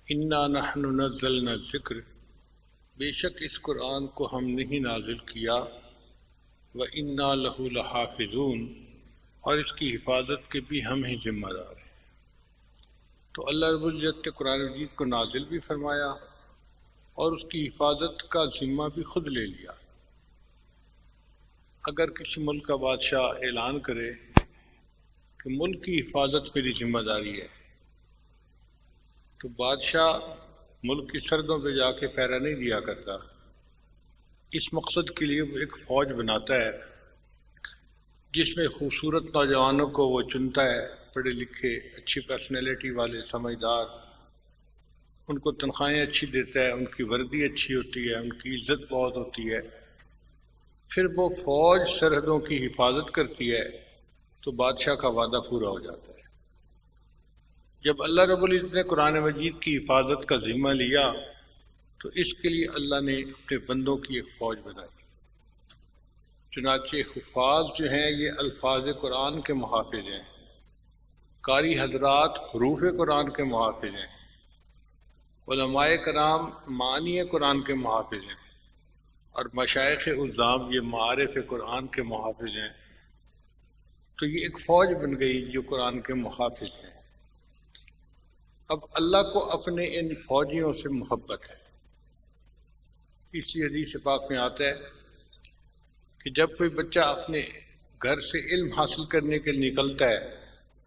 انا نحن نزلنا الذکر، بے شک اس قرآن کو ہم نے ہی نازل کیا، وَإِنَّا لَهُ لَحَافِظُونَ، اور اس کی حفاظت کے بھی ہم ہی ذمہ دار ہیں۔ تو اللہ رب العزت نے قرآن مجید کو نازل بھی فرمایا اور اس کی حفاظت کا ذمہ بھی خود لے لیا۔ اگر کسی ملک کا بادشاہ اعلان کرے کہ ملک کی حفاظت میری ذمہ داری ہے، تو بادشاہ ملک کی سرحدوں پہ جا کے پہرا نہیں دیا کرتا، اس مقصد کے لیے وہ ایک فوج بناتا ہے جس میں خوبصورت نوجوانوں کو وہ چنتا ہے، پڑھے لکھے اچھی پرسنالٹی والے سمجھدار، ان کو تنخواہیں اچھی دیتا ہے، ان کی وردی اچھی ہوتی ہے، ان کی عزت بہت ہوتی ہے، پھر وہ فوج سرحدوں کی حفاظت کرتی ہے تو بادشاہ کا وعدہ پورا ہو جاتا ہے۔ جب اللہ رب العزت نے قرآن مجید کی حفاظت کا ذمہ لیا تو اس کے لیے اللہ نے اپنے بندوں کی ایک فوج بنائی۔ چنانچہ حفاظ جو ہیں یہ الفاظ قرآن کے محافظ ہیں، قاری حضرات حروف قرآن کے محافظ ہیں، علماء کرام معانی قرآن کے محافظ ہیں، اور مشائخ عظام یہ معارف قرآن کے محافظ ہیں۔ تو یہ ایک فوج بن گئی جو قرآن کے محافظ ہیں۔ اب اللہ کو اپنے ان فوجیوں سے محبت ہے۔ اسی حدیث پاک میں آتا ہے کہ جب کوئی بچہ اپنے گھر سے علم حاصل کرنے کے لیے نکلتا ہے،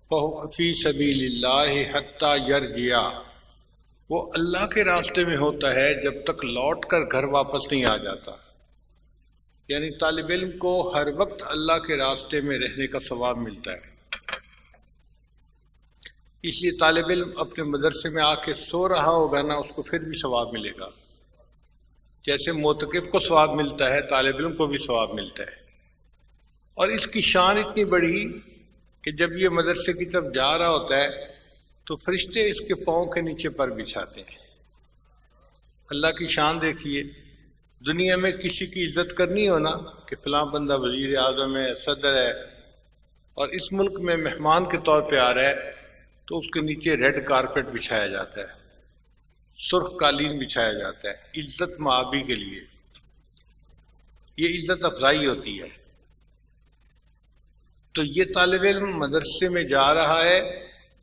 فَهُوَ فِي سَبِيلِ اللَّهِ حَتَّى يَرْجِعَ، وہ اللہ کے راستے میں ہوتا ہے جب تک لوٹ کر گھر واپس نہیں آ جاتا۔ یعنی طالب علم کو ہر وقت اللہ کے راستے میں رہنے کا ثواب ملتا ہے۔ اس لیے طالب علم اپنے مدرسے میں آ کے سو رہا ہوگا نا، اس کو پھر بھی ثواب ملے گا۔ جیسے معتکف کو ثواب ملتا ہے، طالب علم کو بھی ثواب ملتا ہے۔ اور اس کی شان اتنی بڑی کہ جب یہ مدرسے کی طرف جا رہا ہوتا ہے تو فرشتے اس کے پاؤں کے نیچے پر بچھاتے ہیں۔ اللہ کی شان دیکھیے، دنیا میں کسی کی عزت کرنی ہو نا کہ فلاں بندہ وزیر اعظم ہے، صدر ہے، اور اس ملک میں مہمان کے طور پہ آ رہا ہے تو اس کے نیچے ریڈ کارپٹ بچھایا جاتا ہے، سرخ قالین بچھایا جاتا ہے، عزت معابی کے لیے۔ یہ عزت افزائی ہوتی ہے۔ تو یہ طالب علم مدرسے میں جا رہا ہے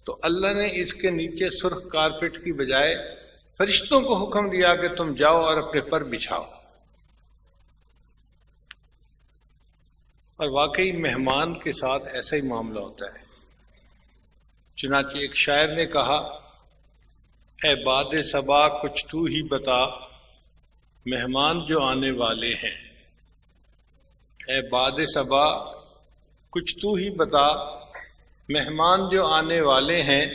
تو اللہ نے اس کے نیچے سرخ کارپٹ کی بجائے فرشتوں کو حکم دیا کہ تم جاؤ اور اپنے پر بچھاؤ۔ اور واقعی مہمان کے ساتھ ایسا ہی معاملہ ہوتا ہے۔ چنانچہ ایک شاعر نے کہا، اے باد صبا کچھ تو ہی بتا، مہمان جو آنے والے ہیں۔ اے باد صبا کچھ تو ہی بتا، مہمان جو آنے والے ہیں،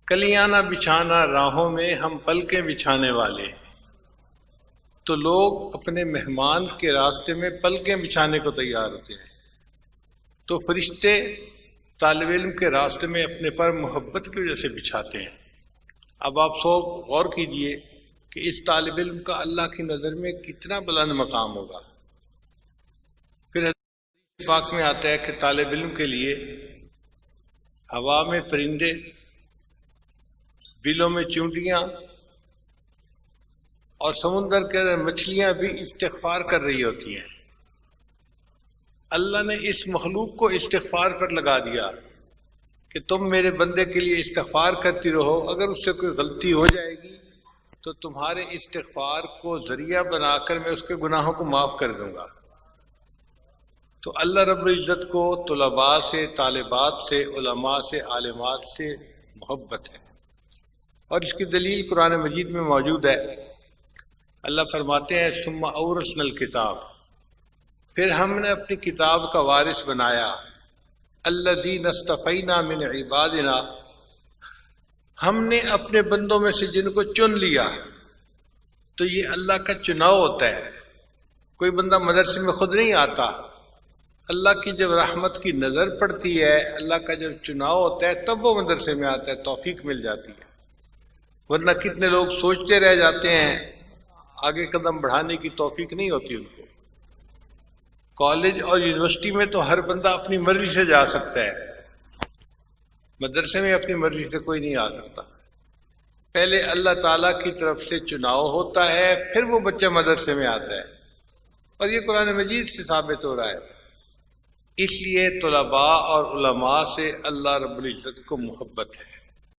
کلیاں نہ بچھانا راہوں میں، ہم پلکیں بچھانے والے۔ تو لوگ اپنے مہمان کے راستے میں پلکیں بچھانے کو تیار ہوتے ہیں۔ تو فرشتے طالب علم کے راستے میں اپنے پر محبت کی وجہ سے بچھاتے ہیں۔ اب آپ سب غور کیجئے کہ اس طالب علم کا اللہ کی نظر میں کتنا بلند مقام ہوگا۔ پھر حدیث پاک میں آتا ہے کہ طالب علم کے لیے ہوا میں پرندے، بلوں میں چونٹیاں اور سمندر کے اندر مچھلیاں بھی استغفار کر رہی ہوتی ہیں۔ اللہ نے اس مخلوق کو استغفار پر لگا دیا کہ تم میرے بندے کے لیے استغفار کرتی رہو، اگر اس سے کوئی غلطی ہو جائے گی تو تمہارے استغفار کو ذریعہ بنا کر میں اس کے گناہوں کو معاف کر دوں گا۔ تو اللہ رب العزت کو طلباء سے، طالبات سے، علماء سے، عالمات سے محبت ہے، اور اس کی دلیل قرآن مجید میں موجود ہے۔ اللہ فرماتے ہیں ثم اورثنا الکتاب، پھر ہم نے اپنی کتاب کا وارث بنایا، الذین اصطفینا من عبادنا، ہم نے اپنے بندوں میں سے جن کو چن لیا۔ تو یہ اللہ کا چناؤ ہوتا ہے، کوئی بندہ مدرسے میں خود نہیں آتا، اللہ کی جب رحمت کی نظر پڑتی ہے، اللہ کا جب چناؤ ہوتا ہے تب وہ مدرسے میں آتا ہے، توفیق مل جاتی ہے۔ ورنہ کتنے لوگ سوچتے رہ جاتے ہیں، آگے قدم بڑھانے کی توفیق نہیں ہوتی ان کو۔ کالج اور یونیورسٹی میں تو ہر بندہ اپنی مرضی سے جا سکتا ہے، مدرسے میں اپنی مرضی سے کوئی نہیں آ سکتا۔ پہلے اللہ تعالیٰ کی طرف سے چناؤ ہوتا ہے، پھر وہ بچہ مدرسے میں آتا ہے، اور یہ قرآن مجید سے ثابت ہو رہا ہے۔ اس لیے طلباء اور علماء سے اللہ رب العزت کو محبت ہے۔